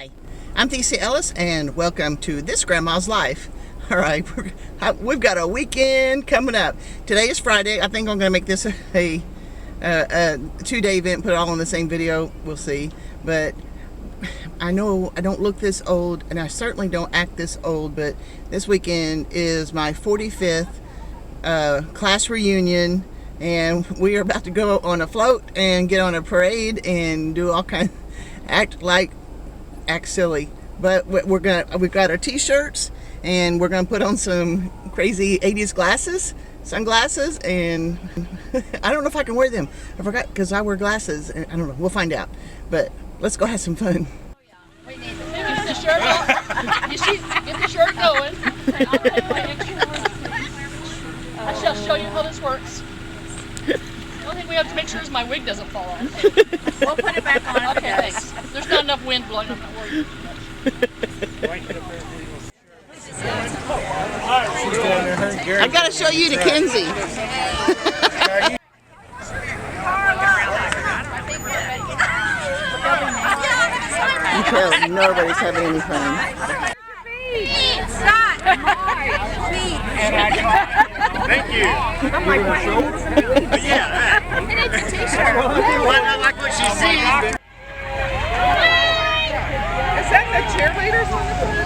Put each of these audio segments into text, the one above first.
Hi, I'm theciaellis and welcome to This Grandma's Life. All right, we've got a weekend coming up. Today is Friday. I think I'm going to make this a 2-day event, put it all in the same video. We'll see. But I know I don't look this old, and I certainly don't act this old, but this weekend is my 45th class reunion, and we are about to go on a float and get on a parade and do all kinds, act silly. But we've got our t-shirts, and we're gonna put on some crazy 80s sunglasses, and I don't know if I can wear them. I forgot, because I wear glasses, and I don't know, we'll find out. But let's go have some fun. Get the shirt on. Get the shirt going. I'll take my extra one. I shall show you how this works. The only thing we have to make sure is my wig doesn't fall off. We'll put it back on. Okay, thanks. There's not enough wind blowing. I'm not worried. I gotta show you to Kenzie. Because nobody's having any fun. Thank you. I'm like, yeah. And it's a t-shirt. I like what she sees. Is that the cheerleaders on the front?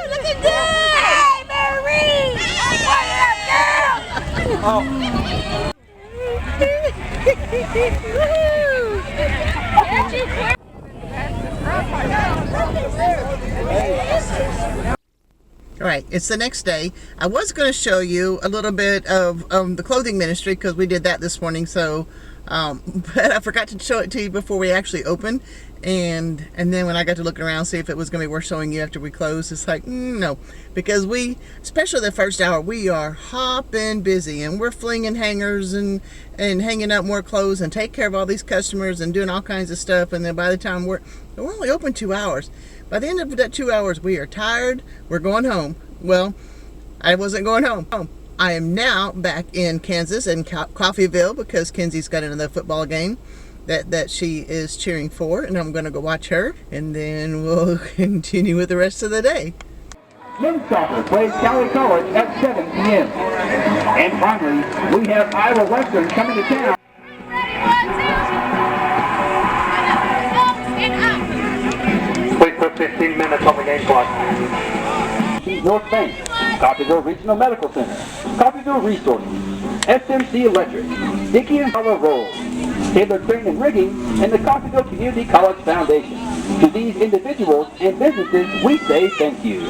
Look at that! Hey, Marie! What up, girl? All right, it's the next day. I was going to show you a little bit of the clothing ministry, because we did that this morning. So, but I forgot to show it to you before we actually opened. And then when I got to looking around, see if it was going to be worth showing you after we closed, it's like, no. Because we, especially the first hour, we are hopping busy. And we're flinging hangers and hanging up more clothes and take care of all these customers and doing all kinds of stuff. And then by the time we're only open 2 hours. By the end of that 2 hours, we are tired. We're going home. Well, I wasn't going home. I am now back in Kansas, in Coffeyville, because Kenzie's got another football game that she is cheering for, and I'm going to go watch her, and then we'll continue with the rest of the day. Men's soccer plays Cali College at 7 p.m. And finally, we have Iowa Western coming to town. Please put 15 minutes on the game clock. North Bank, Coffeyville Regional Medical Center, Coffeyville Resources, SMC Electric, Dickey and Hollow Roll, Taylor Crane and Rigging, and the Coffeyville Community College Foundation. To these individuals and businesses, we say thank you.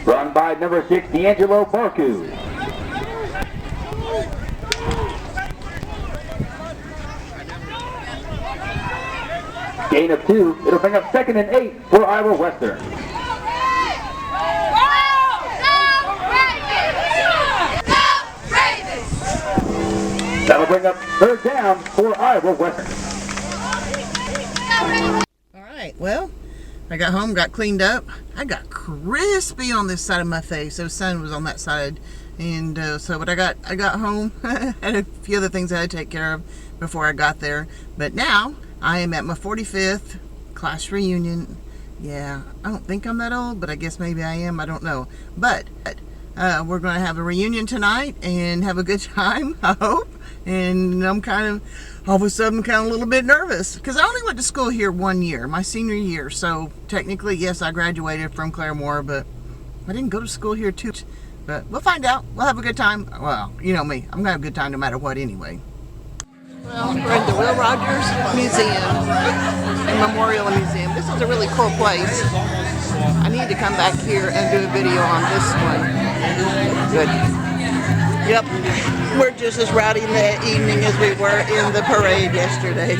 Run by number 6, D'Angelo Barku. Gain of 2. It'll bring up 2nd and 8 for Iowa Western. That'll bring up 3rd down for Iowa Western. All right, well, I got home, got cleaned up. I got crispy on this side of my face. The sun was on that side, and but I got home. Had a few other things I had to take care of before I got there. But now I am at my 45th class reunion. Yeah, I don't think I'm that old, but I guess maybe I am. I don't know. But we're going to have a reunion tonight and have a good time, I hope. And I'm all of a sudden a little bit nervous, because I only went to school here 1 year, my senior year. So technically, yes, I graduated from Claremore, but I didn't go to school here too. But we'll find out. We'll have a good time. Well, you know me, I'm going to have a good time no matter what anyway. Well, we're at the Will Rogers Museum and Memorial Museum. This is a really cool place. I need to come back here and do a video on this one. Good. Yep, we're just as rowdy that evening as we were in the parade yesterday.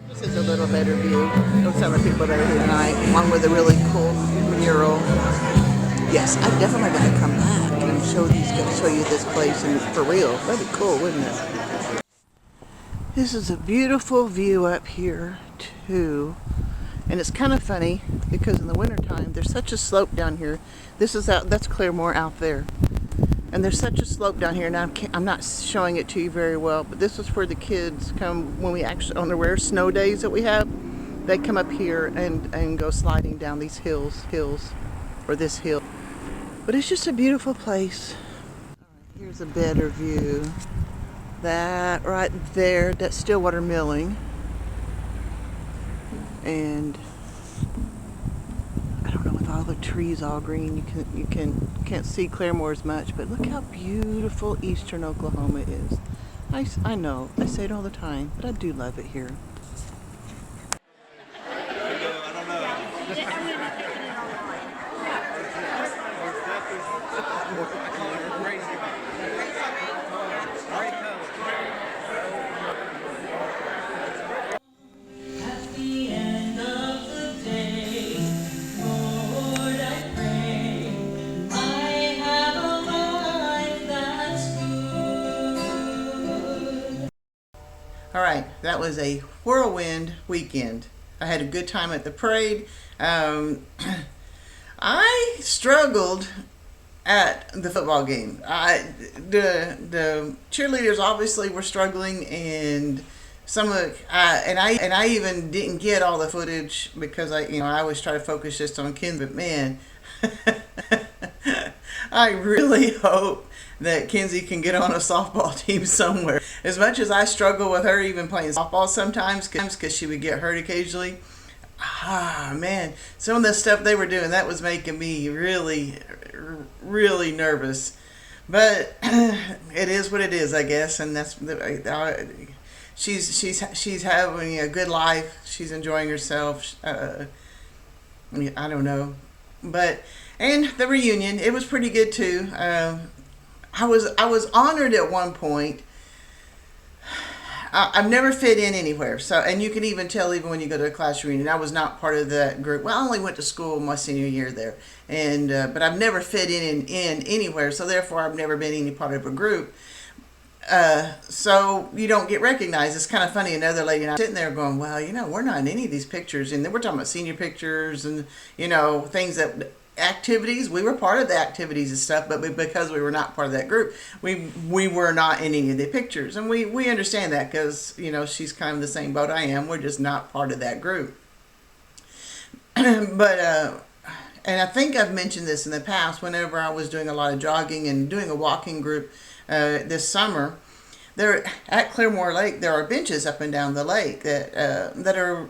This is a little better view of some of the people that are here tonight, along with a really cool mural. Yes, I'm definitely going to come back and show you this place and for real. That'd be cool, wouldn't it? This is a beautiful view up here too, and it's kind of funny because in the wintertime there's such a slope down here. That's Claremore out there, and there's such a slope down here. Now I'm not showing it to you very well, but this is where the kids come when we actually, on the rare snow days that we have, they come up here and go sliding down these hills, or this hill. But it's just a beautiful place. Here's a better view. That right there, that's Stillwater Milling. And I don't know, with all the trees all green, you can't see Claremore as much, but look how beautiful eastern Oklahoma is. I know, I say it all the time, but I do love it here. All right, that was a whirlwind weekend. I had a good time at the parade. I struggled at the football game. The cheerleaders obviously were struggling, and I even didn't get all the footage because I always try to focus just on Ken, but man, I really hope that Kenzie can get on a softball team somewhere. As much as I struggle with her even playing softball sometimes because she would get hurt occasionally. Man, some of the stuff they were doing, that was making me really, really nervous. But it is what it is, I guess, and that's she's having a good life. She's enjoying herself. I don't know, and the reunion, it was pretty good too. I was honored at one point. I've never fit in anywhere, and you can even tell even when you go to a class reunion. I was not part of that group. Well, I only went to school my senior year there, but I've never fit in anywhere. So therefore, I've never been any part of a group. So you don't get recognized. It's kind of funny. Another lady and I sitting there going, "Well, we're not in any of these pictures," and then we're talking about senior pictures and things that. Activities, we were part of the activities and stuff, but because we were not part of that group, we were not in any of the pictures, and we understand that because she's kind of the same boat I am. We're just not part of that group. But and I think I've mentioned this in the past. Whenever I was doing a lot of jogging and doing a walking group this summer, there at Claremore Lake there are benches up and down the lake that are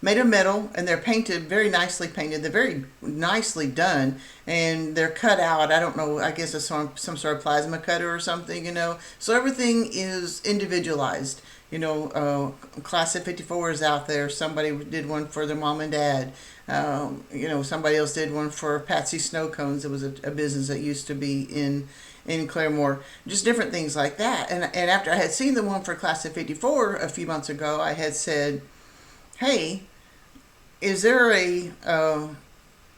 made of metal, and they're painted, very nicely painted. They're very nicely done, and they're cut out. I don't know, I guess it's some sort of plasma cutter or something, So everything is individualized. Class of 54 is out there. Somebody did one for their mom and dad. Somebody else did one for Patsy Snow Cones. It was a business that used to be in Claremore. Just different things like that. And after I had seen the one for Class of 54 a few months ago, I had said, hey, is there a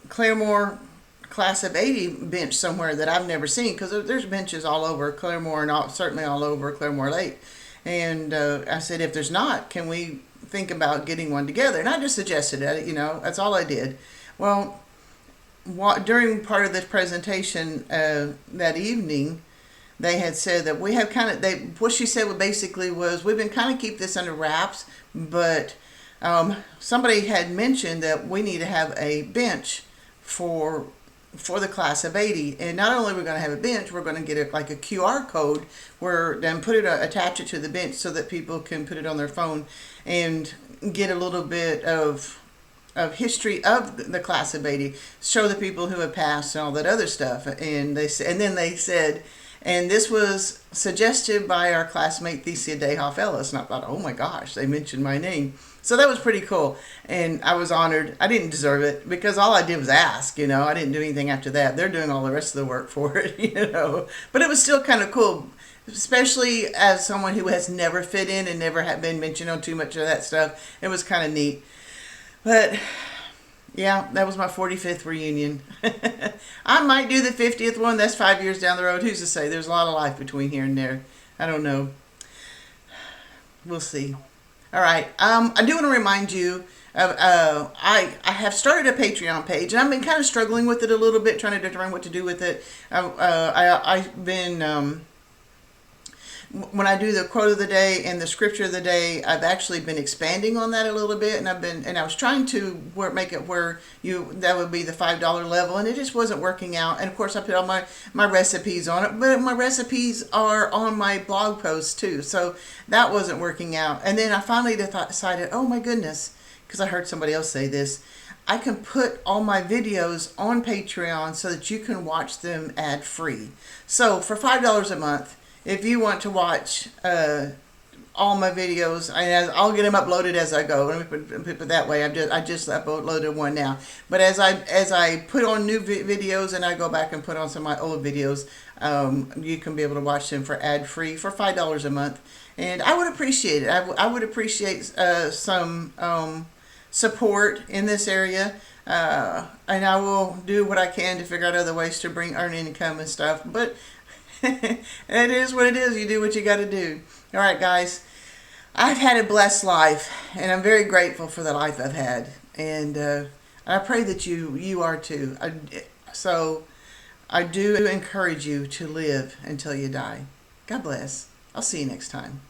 Claremore Class of 80 bench somewhere that I've never seen? Because there's benches all over Claremore and certainly all over Claremore Lake. And I said, if there's not, can we think about getting one together? And I just suggested it, that's all I did. Well, during part of the presentation that evening, they had said that we have what she said basically was, we've been kind of keep this under wraps, but somebody had mentioned that we need to have a bench for the Class of 80, and not only are we going to have a bench, we're going to get a QR code then attach it to the bench so that people can put it on their phone and get a little bit of history of the Class of 80, show the people who have passed and all that other stuff. And then they said, And this was suggested by our classmate theciaellis, and I thought, oh my gosh, they mentioned my name. So that was pretty cool, and I was honored. I didn't deserve it because all I did was ask, you know. I didn't do anything after that. They're doing all the rest of the work for it, you know. But it was still kind of cool, especially as someone who has never fit in and never had been mentioned on too much of that stuff. It was kind of neat. But yeah, that was my 45th reunion. I might do the 50th one. That's 5 years down the road. Who's to say? There's a lot of life between here and there. I don't know. We'll see. All right. I do want to remind you, I have started a Patreon page, and I've been kind of struggling with it a little bit, trying to determine what to do with it. I've been, when I do the quote of the day and the scripture of the day, I've actually been expanding on that a little bit, and I was trying to make it where that would be the $5 level, and it just wasn't working out. And of course, I put all my recipes on it, but my recipes are on my blog posts too, so that wasn't working out. And then I finally decided, oh my goodness, because I heard somebody else say this, I can put all my videos on Patreon so that you can watch them ad free. So for $5 a month, if you want to watch all my videos, I'll get them uploaded as I go. Let me put it that way. I just uploaded one now. But as I put on new videos and I go back and put on some of my old videos, you can be able to watch them for ad free for $5 a month. And I would appreciate it. I would appreciate some support in this area. And I will do what I can to figure out other ways to earn income and stuff. But it is what it is. You do what you got to do. All right, guys. I've had a blessed life, and I'm very grateful for the life I've had. And I pray that you are too. So I do encourage you to live until you die. God bless. I'll see you next time.